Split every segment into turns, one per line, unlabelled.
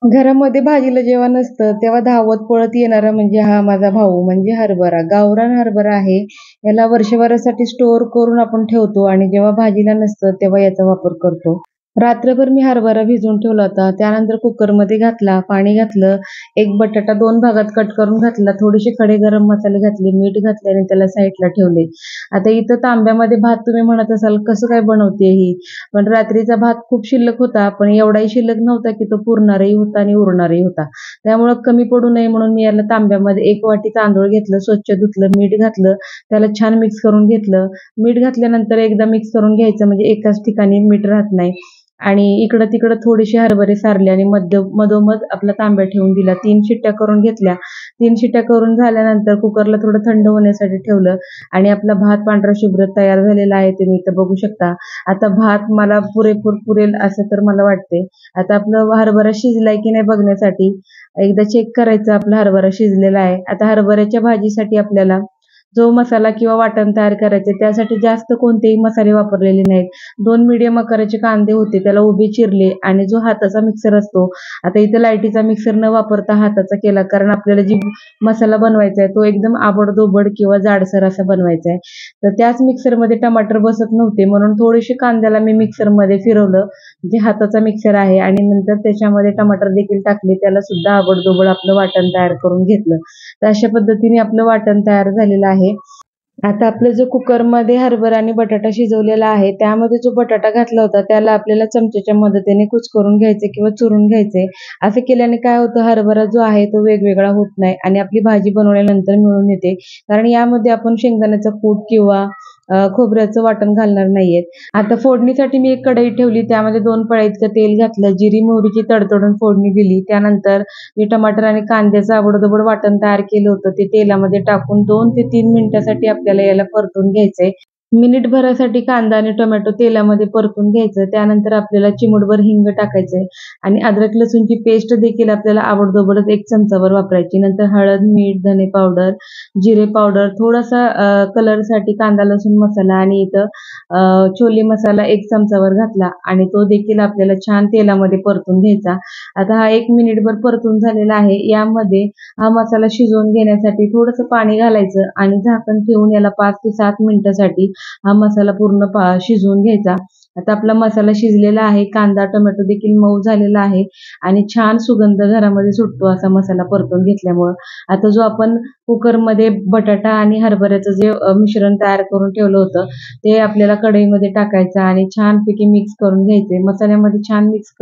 घरामध्ये भाजीला जेव्हा नसतं तेव्हा धावत पळत येणारा म्हणजे हा माझा भाऊ म्हणजे हरभरा. गावरान हरभरा आहे. याला वर्षभरासाठी स्टोअर करून आपण ठेवतो आणि जेव्हा भाजीला नसतं तेव्हा याचा वापर करतो. रात्रभर मी हरभरा भिजवून ठेवला होता. त्यानंतर कुकरमध्ये घातला, पाणी घातलं, एक बटाटा 2 भागात कट करून घातला, थोडेसे खडे गरम मसाले घातले, मीठ घातले आणि त्याला साईडला ठेवले. आता इथं तांब्यामध्ये भात तुम्ही म्हणत असाल कसं काय बनवते ही? पण रात्रीचा भात खूप शिल्लक होता, पण एवढाही शिल्लक नव्हता की तो पुरणारही होता आणि उरणारही होता. त्यामुळं कमी पडू नये म्हणून मी याला तांब्यामध्ये 1 वाटी तांदूळ घेतलं, स्वच्छ धुतलं, मीठ घातलं, त्याला छान मिक्स करून घेतलं. मीठ घातल्यानंतर एकदा मिक्स करून घ्यायचं म्हणजे एकाच ठिकाणी मीठ राहत नाही. आणि इकडं-तिकडं थोडेसे हरभरे सारले आणि मधोमध आपला तांब्या ठेवून दिला. 3 शिट्ट्या करून घेतल्या. 3 शिट्ट्या करून झाल्यानंतर कुकरला थोडं थंड होण्यासाठी ठेवलं आणि आपला भात पांढरा शुभ्र तयार झालेला आहे. तुम्ही इथं बघू शकता. आता भात मला पुरेपूर पुरेल असं तर मला वाटते. आता आपलं हरभरा शिजलाय की नाही बघण्यासाठी एकदा चेक करायचं आपला हरभरा शिजलेला आहे. आता हरभऱ्याच्या भाजीसाठी आपल्याला जो मसाला किंवा वाटण तयार करायचे त्यासाठी जास्त कोणतेही मसाले वापरलेले नाहीत. 2 मीडियम आकाराचे कांदे होते त्याला उभे चिरले आणि जो हाताचा मिक्सर असतो, आता इथं लाईटीचा मिक्सर न वापरता हाताचा केला कारण आपल्याला जी मसाला बनवायचा आहे तो एकदम आबडधोबड किंवा जाडसर असा बनवायचा आहे. तर त्याच मिक्सरमध्ये टमाटर बसत नव्हते म्हणून थोडेसे कांद्याला मी मिक्सरमध्ये फिरवलं, जे हाताचा मिक्सर आहे आणि नंतर त्याच्यामध्ये टमाटर देखील टाकले. त्याला सुद्धा आबडधोबड आपलं वाटण तयार करून घेतलं. तर अशा पद्धतीने आपलं वाटण तयार झालेलं आहे. आता आपलं जो कुकरमध्ये हरभरा आणि बटाटा शिजवलेला आहे, त्यामध्ये जो बटाटा घातला होता त्याला आपल्याला चमच्याच्या मदतीने कुस्करून घ्यायचे किंवा चुरून घ्यायचे. असं केल्याने काय होतं हरभरा जो आहे तो वेगवेगळा होत नाही आणि आपली भाजी बनवल्यानंतर मिळून येते. कारण यामध्ये आपण शेंगदाण्याचा कूट किंवा खोबऱ्याचं वाटण घालणार नाहीये. आता फोडणीसाठी मी एक कढई ठेवली. त्यामध्ये 2 पळ्या इतकं तेल घातलं. जिरी मोहरीची तडतडून फोडणी दिली. त्यानंतर जे टमाटर आणि कांद्याचं आबडधोबड वाटण तयार केलं होतं ते तेलामध्ये टाकून 2 ते 3 मिनिटासाठी आपल्याला याला परतून घ्यायचंय. मिनिटभरासाठी कांदा आणि टोमॅटो तेलामध्ये परतून घ्यायचं. त्यानंतर आपल्याला चिमूटभर हिंग टाकायचंय आणि अद्रक लसूणची पेस्ट देखील आपल्याला आबडधोबडच 1 चमचाभर वापरायची. नंतर हळद, मीठ, धने पावडर, जिरे पावडर, थोडासा कलरसाठी कांदा लसूण मसाला आणि इथं छोले मसाला 1 चमचाभर घातला आणि तो देखील आपल्याला छान तेलामध्ये परतून घ्यायचा. आता हा 1 मिनिटभर परतून झालेला आहे. यामध्ये हा मसाला शिजवून घेण्यासाठी थोडंसं पाणी घालायचं आणि झाकण ठेवून याला 5 ते 7 मिनिटासाठी हा मसाला पूर्ण शिजवून घ्यायचा. आता आपला मसाला शिजलेला आहे. कांदा, टोमॅटो देखील मऊ झालेला आहे आणि छान सुगंध घरामध्ये सुटतो असा मसाला परतून घेतल्यामुळं. आता जो आपण कुकरमध्ये बटाटा आणि हरभऱ्याचं जे मिश्रण तयार करून ठेवलं होतं, ते आपल्याला कढईमध्ये टाकायचं आणि छानपैकी मिक्स करून घ्यायचे. मसाल्यामध्ये छान मिक्स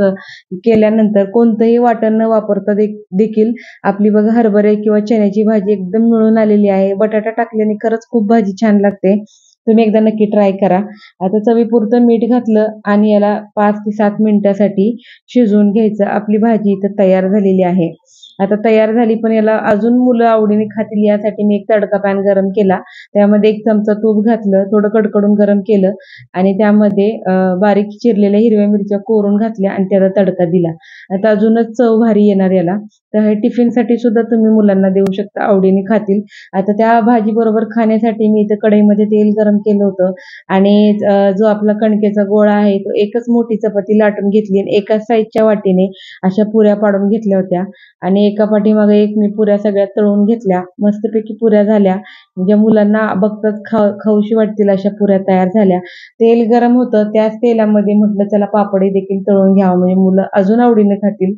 केल्यानंतर कोणतंही वाटण न वापरता देखील आपली बघा हरभरे किंवा चण्याची भाजी एकदम मिळून आलेली आहे. बटाटा टाकल्याने खरंच खूप भाजी छान लागते. तुम्ही एकदा नक्की ट्राय करा. आता चवीपुरतं मीठ घातलं आणि याला 5 ते 7 मिनिटासाठी शिजवून घ्यायचं. आपली भाजी इथं तयार झालेली आहे. आता तयार झाली पण याला अजून मुलं आवडीने खातील यासाठी मी एक तडका पॅन गरम केला. त्यामध्ये 1 चमचा तूप घातलं, थोडं कडकडून गरम केलं आणि त्यामध्ये बारीक चिरलेल्या हिरव्या मिरच्या कोरून घातल्या आणि त्याला तडका दिला. आता अजूनच चव भारी येणार याला. तर हे टिफिनसाठी सुद्धा तुम्ही मुलांना देऊ शकता, आवडीने खातील. आता त्या भाजीबरोबर खाण्यासाठी मी इथं कढईमध्ये तेल गरम केलं होतं आणि जो आपला कणकेचा गोळा आहे तो एकच मोठी चपाती लाटून घेतली आणि एकाच साइजच्या वाटीने अशा पुऱ्या पाडून घेतल्या होत्या आणि एका पाठीमागे एक मी पुऱ्या सगळ्या तळून घेतल्या. मस्तपैकी पुऱ्या झाल्या. म्हणजे मुलांना बघताच खाऊशी वाटतील अशा पुऱ्या तयार झाल्या. तेल गरम होतं त्याच तेलामध्ये म्हटलं चला पापडी देखील तळून घ्यावं म्हणजे मुलं अजून आवडीने खातील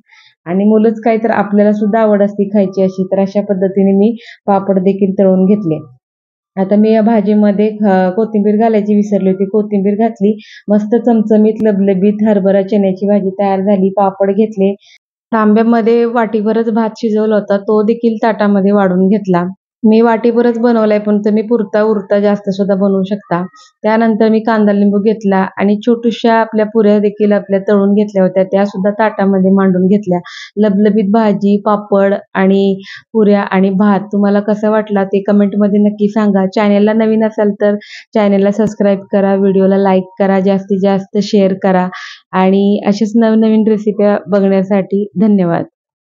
आणि मुलंच काय तर आपल्याला सुद्धा आवड असते खायची अशी. तर अशा पद्धतीने मी पापड देखील तळून घेतले. आता मी या भाजीमध्ये कोथिंबीर घालायची विसरली होती. कोथिंबीर घातली. मस्त चमचमीत लबलबीत हरभरा चण्याची भाजी तयार झाली. पापड घेतले. तांब्यामध्ये वाटीभरच भात शिजवला होता, तो देखील ताटामध्ये वाढून घेतला. मी वाटीभरच बनवलाय, पण तुम्ही पुरता-उरता जास्त सुद्धा बनवू शकता. त्यानंतर मी कांदा लिंबू घेतला आणि छोट्याशा आपल्या पुऱ्या देखील आपल्या तळून घेतल्या होत्या, त्या सुद्धा ताटामध्ये मांडून घेतल्या. लबलबीत भाजी, पापड आणि पुऱ्या आणि भात तुम्हाला कसा वाटला ते कमेंटमध्ये नक्की सांगा. चॅनेलला नवीन असाल तर चॅनेलला सबस्क्राईब करा, व्हिडिओला लाईक करा, जास्तीत जास्त शेअर करा आणि अशाच नवनवीन रेसिपी बघण्यासाठी धन्यवाद.